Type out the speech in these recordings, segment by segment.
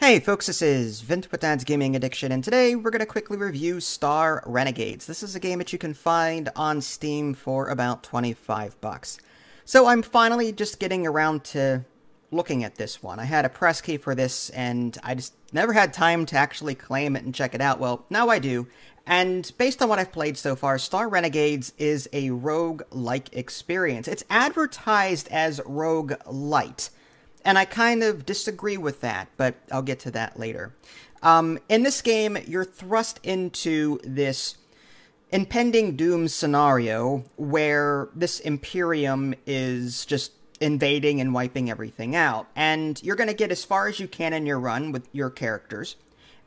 Hey folks, this is Vint with Dad's Gaming Addiction, and today we're going to quickly review Star Renegades. This is a game that you can find on Steam for about 25 bucks. So I'm finally just getting around to looking at this one. I had a press key for this, and I just never had time to actually claim it and check it out. Well, now I do, and based on what I've played so far, Star Renegades is a rogue-like experience. It's advertised as rogue-lite. And I kind of disagree with that, but I'll get to that later. In this game, you're thrust into this impending doom scenario where this Imperium is just invading and wiping everything out. And you're going to get as far as you can in your run with your characters.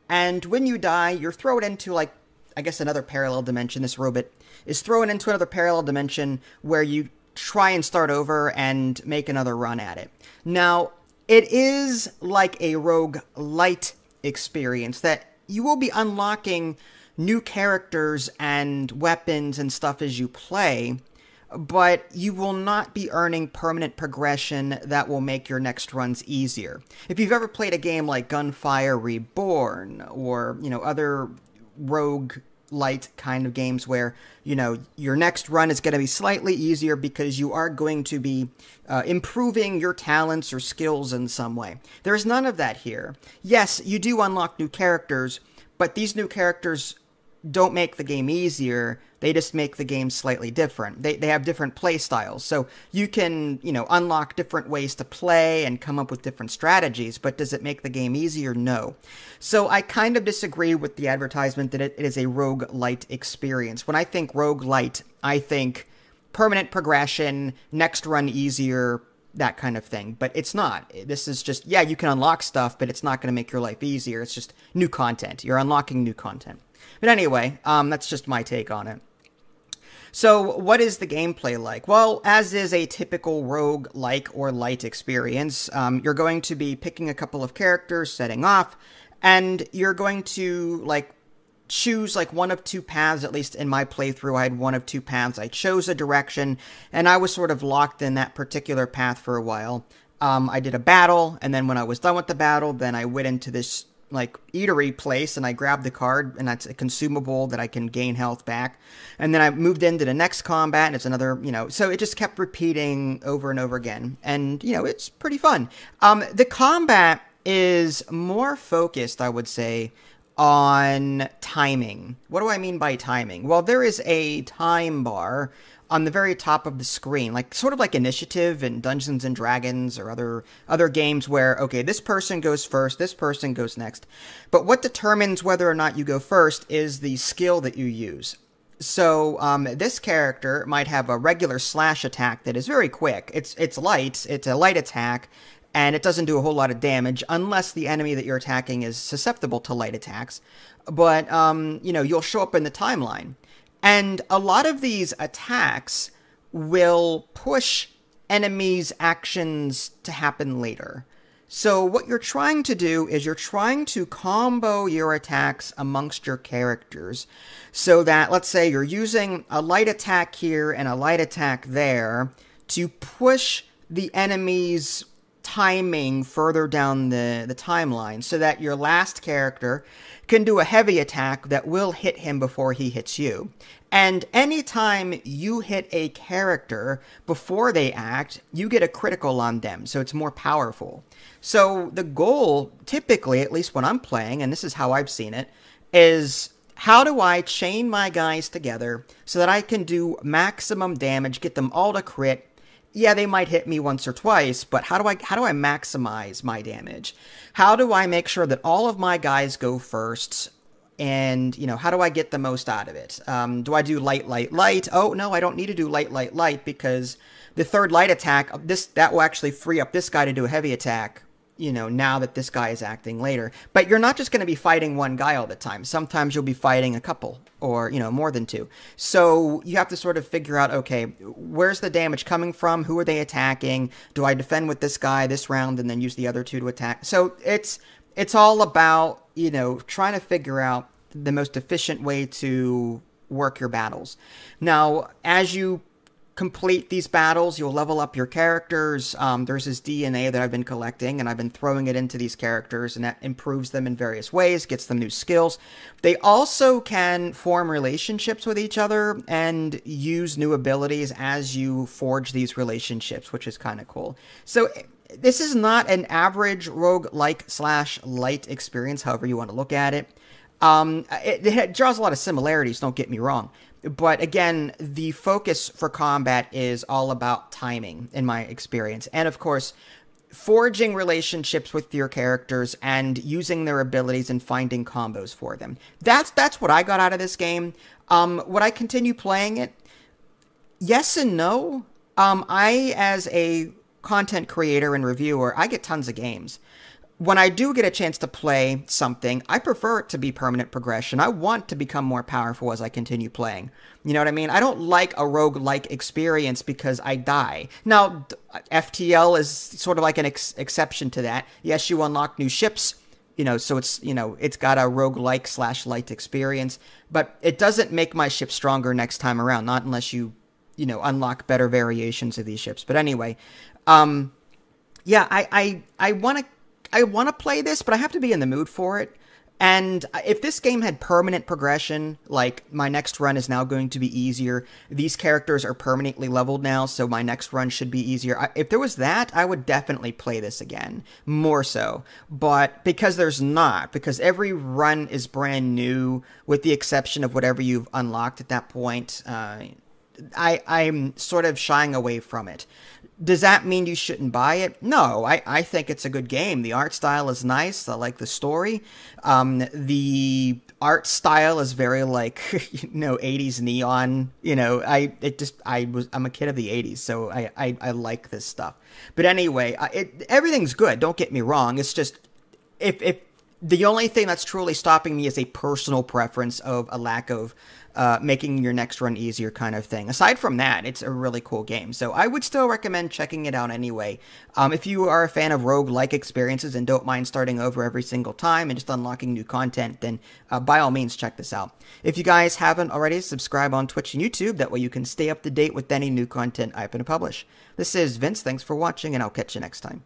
And when you die, you're thrown into, like, I guess another parallel dimension. This robot is thrown into another parallel dimension where you try and start over and make another run at it. Now, it is like a rogue-lite experience that you will be unlocking new characters and weapons and stuff as you play, but you will not be earning permanent progression that will make your next runs easier. If you've ever played a game like Gunfire Reborn or, other rogue-lite kind of games where, your next run is going to be slightly easier because you are going to be improving your talents or skills in some way. There's none of that here. Yes, you do unlock new characters, but these new characters don't make the game easier. They just make the game slightly different. They have different play styles. So you can, unlock different ways to play and come up with different strategies, but does it make the game easier? No. So I kind of disagree with the advertisement that it is a rogue-lite experience. When I think rogue-lite, I think permanent progression, next run easier, that kind of thing. But it's not. This is just, yeah, you can unlock stuff, but it's not going to make your life easier. It's just new content. You're unlocking new content. But anyway, that's just my take on it. So, what is the gameplay like? Well, as is a typical rogue-like or light experience, you're going to be picking a couple of characters, setting off, and you're going to, choose, one of two paths. At least in my playthrough, I had one of two paths. I chose a direction, and I was sort of locked in that particular path for a while. I did a battle, and then when I was done with the battle, then I went into this eatery place, and I grabbed the card, and that's a consumable that I can gain health back. And then I moved into the next combat, and it's another, so it just kept repeating over and over again. And, it's pretty fun. The combat is more focused, I would say, on timing. What do I mean by timing? Well, there is a time bar on the very top of the screen, sort of like Initiative in Dungeons and Dragons or other games where, okay, this person goes first, this person goes next. But what determines whether or not you go first is the skill that you use. So this character might have a regular slash attack that is very quick. It's light, it's a light attack, and it doesn't do a whole lot of damage unless the enemy that you're attacking is susceptible to light attacks. But, you'll show up in the timeline. And a lot of these attacks will push enemies' actions to happen later. So what you're trying to do is you're trying to combo your attacks amongst your characters so that, let's say, you're using a light attack here and a light attack there to push the enemy's timing further down the timeline so that your last character can do a heavy attack that will hit him before he hits you. And anytime you hit a character before they act, you get a critical on them, so it's more powerful. So the goal, typically, at least when I'm playing, and this is how I've seen it, is how do I chain my guys together so that I can do maximum damage, get them all to crit. Yeah, they might hit me once or twice, but how do I maximize my damage? How do I make sure that all of my guys go first? And, how do I get the most out of it? Do I do light, light, light? Oh, no, I don't need to do light, light, light because the third light attack, that will actually free up this guy to do a heavy attack, now that this guy is acting later. But you're not just going to be fighting one guy all the time. Sometimes you'll be fighting a couple or, more than two. So you have to sort of figure out, okay, where's the damage coming from? Who are they attacking? Do I defend with this guy this round and then use the other two to attack? So it's all about, trying to figure out the most efficient way to work your battles. Now, as you complete these battles, you'll level up your characters. There's this DNA that I've been collecting, and I've been throwing it into these characters, and that improves them in various ways, gets them new skills. They also can form relationships with each other and use new abilities as you forge these relationships, which is kind of cool. So this is not an average roguelike / light experience, however you want to look at it. It draws a lot of similarities, don't get me wrong. But again, the focus for combat is all about timing, in my experience. And of course, forging relationships with your characters and using their abilities and finding combos for them. That's what I got out of this game. Would I continue playing it? Yes and no. I, as a content creator and reviewer, I get tons of games. When I do get a chance to play something, I prefer it to be permanent progression. I want to become more powerful as I continue playing. You know what I mean? I don't like a roguelike experience because I die. Now, FTL is sort of like an exception to that. Yes, you unlock new ships, so it's got a roguelike / light experience, but it doesn't make my ship stronger next time around, not unless you unlock better variations of these ships. But anyway, yeah, I want to play this, but I have to be in the mood for it. And if this game had permanent progression, like my next run is now going to be easier, these characters are permanently leveled now, so my next run should be easier. If there was that, I would definitely play this again, more so. But because there's not, because every run is brand new, with the exception of whatever you've unlocked at that point, I'm sort of shying away from it. Does that mean you shouldn't buy it? No, I think it's a good game. The art style is nice. I like the story. The art style is very 80s neon. I'm a kid of the 80s, so I like this stuff. But anyway, everything's good. Don't get me wrong. It's just if the only thing that's truly stopping me is a personal preference of a lack of making your next run easier kind of thing. Aside from that, it's a really cool game. So I would still recommend checking it out anyway. If you are a fan of roguelike experiences and don't mind starting over every single time and just unlocking new content, then by all means check this out. If you guys haven't already, subscribe on Twitch and YouTube. That way you can stay up to date with any new content I happen to publish. This is Vince. Thanks for watching, and I'll catch you next time.